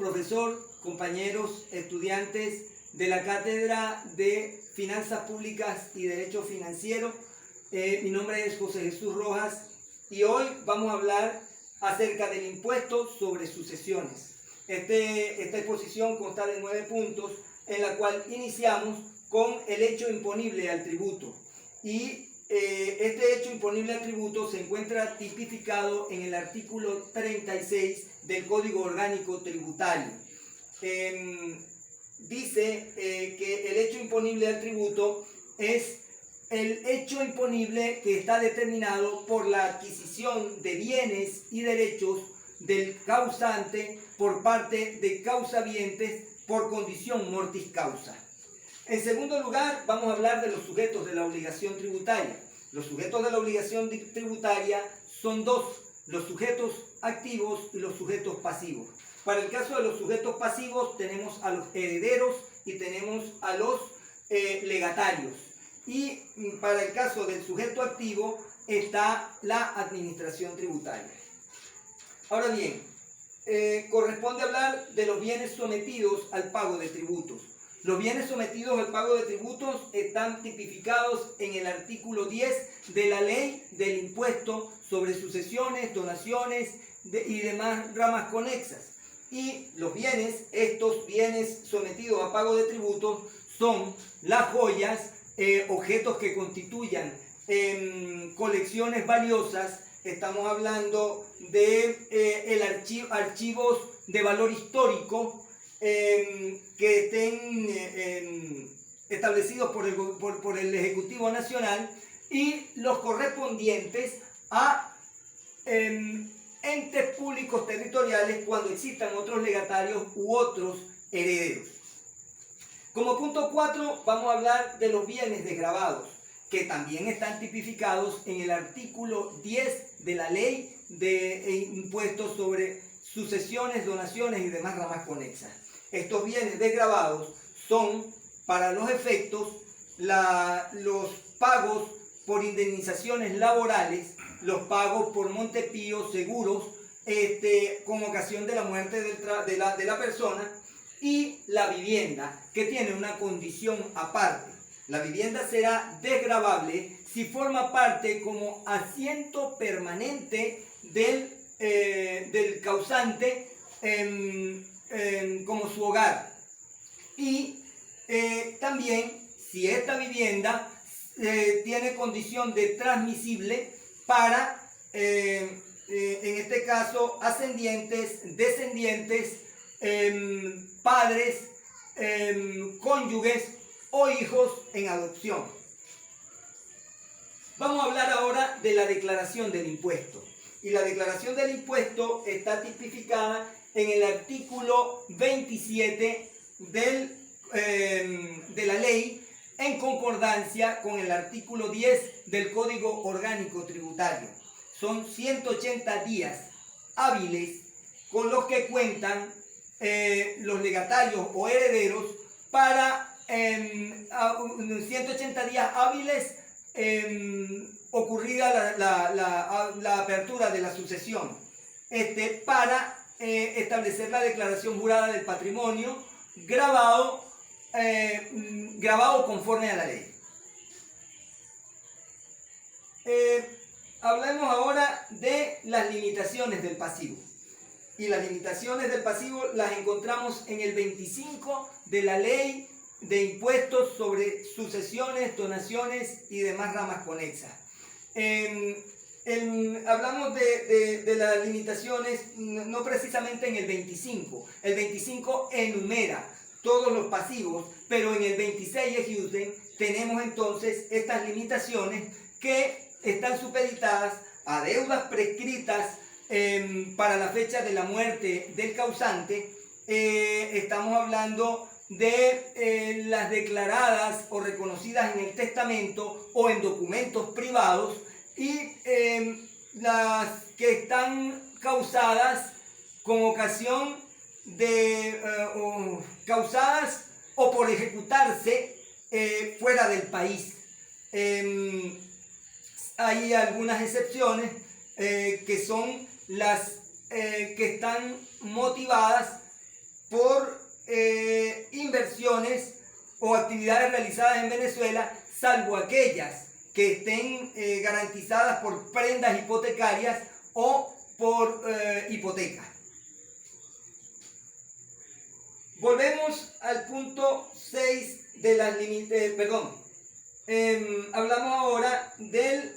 profesor, compañeros, estudiantes de la Cátedra de Finanzas Públicas y Derecho Financiero. Mi nombre es José Jesús Rojas y hoy vamos a hablar acerca del impuesto sobre sucesiones. Esta exposición consta de 9 puntos, en la cual iniciamos con el hecho imponible al tributo. Y este hecho imponible al tributo se encuentra tipificado en el artículo 36 del Código Orgánico Tributario. Dice que el hecho imponible al tributo es el hecho imponible que está determinado por la adquisición de bienes y derechos del causante por parte de causavientes por condición mortis causa. En segundo lugar, vamos a hablar de los sujetos de la obligación tributaria. Los sujetos de la obligación tributaria son dos: los sujetos activos y los sujetos pasivos. Para el caso de los sujetos pasivos tenemos a los herederos y tenemos a los legatarios. Y para el caso del sujeto activo está la administración tributaria. Ahora bien, corresponde hablar de los bienes sometidos al pago de tributos. Los bienes sometidos al pago de tributos están tipificados en el artículo 10 de la Ley del Impuesto sobre Sucesiones, Donaciones y demás ramas conexas. Y los bienes, estos bienes sometidos a pago de tributos, son las joyas, objetos que constituyan colecciones valiosas. Estamos hablando de archivos de valor histórico que estén establecidos por el Ejecutivo Nacional, y los correspondientes a entes públicos territoriales cuando existan otros legatarios u otros herederos. Como punto 4 vamos a hablar de los bienes desgravados, que también están tipificados en el artículo 10 de la Ley de Impuestos sobre Sucesiones, Donaciones y demás ramas conexas. Estos bienes desgravados son, para los efectos, los pagos por indemnizaciones laborales, los pagos por Montepío, seguros, con ocasión de la muerte de la persona, y la vivienda, que tiene una condición aparte. La vivienda será desgravable si forma parte como asiento permanente del causante como su hogar. Y también si esta vivienda tiene condición de transmisible para, en este caso, ascendientes, descendientes, padres, cónyuges o hijos en adopción. Vamos a hablar ahora de la declaración del impuesto. Y la declaración del impuesto está tipificada en el artículo 27 de la ley, en concordancia con el artículo 10 del Código Orgánico Tributario. Son 180 días hábiles con los que cuentan los legatarios o herederos para 180 días hábiles ocurrida la apertura de la sucesión, para establecer la declaración jurada del patrimonio grabado conforme a la ley. Hablemos ahora de las limitaciones del pasivo. Y las limitaciones del pasivo las encontramos en el 25 de la Ley de Impuestos sobre Sucesiones, Donaciones y demás ramas conexas. Hablamos de las limitaciones no precisamente en el 25. El 25 enumera todos los pasivos, pero en el 26 ejusden tenemos entonces estas limitaciones que están supeditadas a deudas prescritas para la fecha de la muerte del causante. Estamos hablando de las declaradas o reconocidas en el testamento o en documentos privados, y las que están causadas con ocasión de causadas o por ejecutarse fuera del país. Hay algunas excepciones que son las que están motivadas por inversiones o actividades realizadas en Venezuela, salvo aquellas que estén garantizadas por prendas hipotecarias o por hipotecas. Volvemos al punto 6 de las hablamos ahora del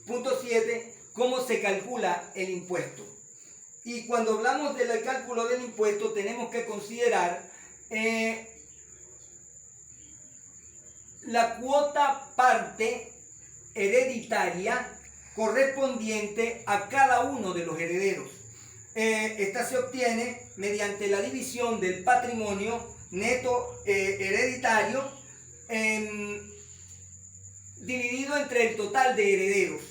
punto 7, cómo se calcula el impuesto. Y cuando hablamos del cálculo del impuesto tenemos que considerar la cuota parte hereditaria correspondiente a cada uno de los herederos. Esta se obtiene mediante la división del patrimonio neto hereditario dividido entre el total de herederos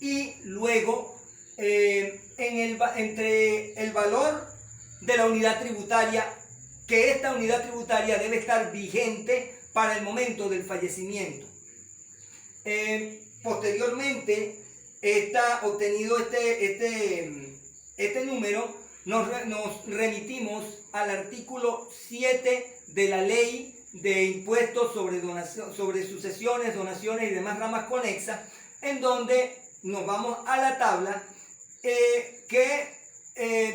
y luego entre el valor de la unidad tributaria, que esta unidad tributaria debe estar vigente para el momento del fallecimiento. Posteriormente, obtenido este número, nos remitimos al artículo 7 de la Ley de Impuestos sobre Sucesiones, Donaciones y demás ramas conexas, en donde nos vamos a la tabla que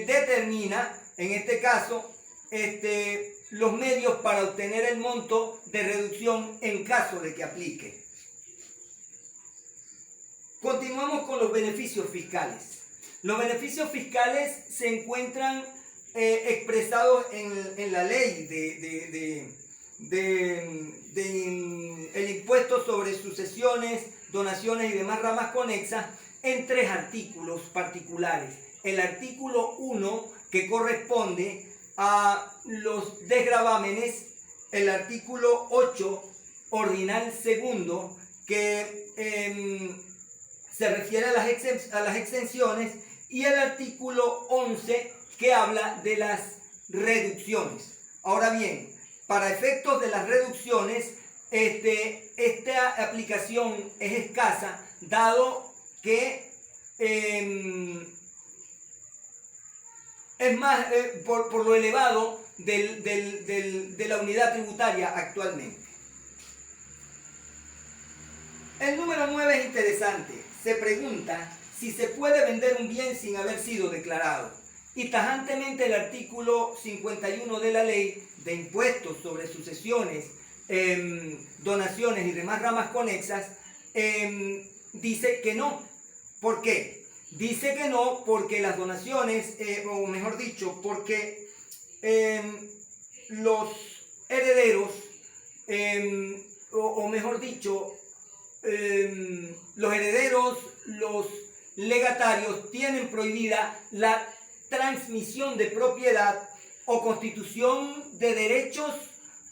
determina, en este caso, los medios para obtener el monto de reducción en caso de que aplique. Continuamos con los beneficios fiscales. Los beneficios fiscales se encuentran expresados en la ley el impuesto sobre sucesiones, donaciones y demás ramas conexas en 3 artículos particulares. El artículo 1, que corresponde a los desgravámenes, el artículo 8, ordinal segundo, que se refiere a las exenciones, y el artículo 11, que habla de las reducciones. Ahora bien, para efectos de las reducciones, esta aplicación es escasa, dado que es más por lo elevado de la unidad tributaria actualmente. El número 9 es interesante. Se pregunta si se puede vender un bien sin haber sido declarado. Y tajantemente el artículo 51 de la Ley de Impuestos sobre Sucesiones, Donaciones y demás ramas conexas dice que no. ¿Por qué? Dice que no porque las donaciones, o mejor dicho, porque los herederos, o mejor dicho, los herederos, los legatarios tienen prohibida la transmisión de propiedad o constitución de derechos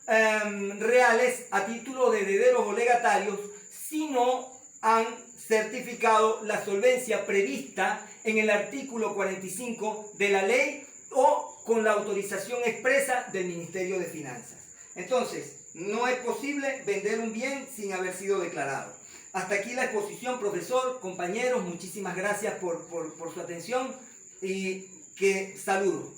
reales a título de herederos o legatarios si no han certificado la solvencia prevista en el artículo 45 de la ley o con la autorización expresa del Ministerio de Finanzas. Entonces, no es posible vender un bien sin haber sido declarado. Hasta aquí la exposición, profesor, compañeros, muchísimas gracias por su atención y que saludo.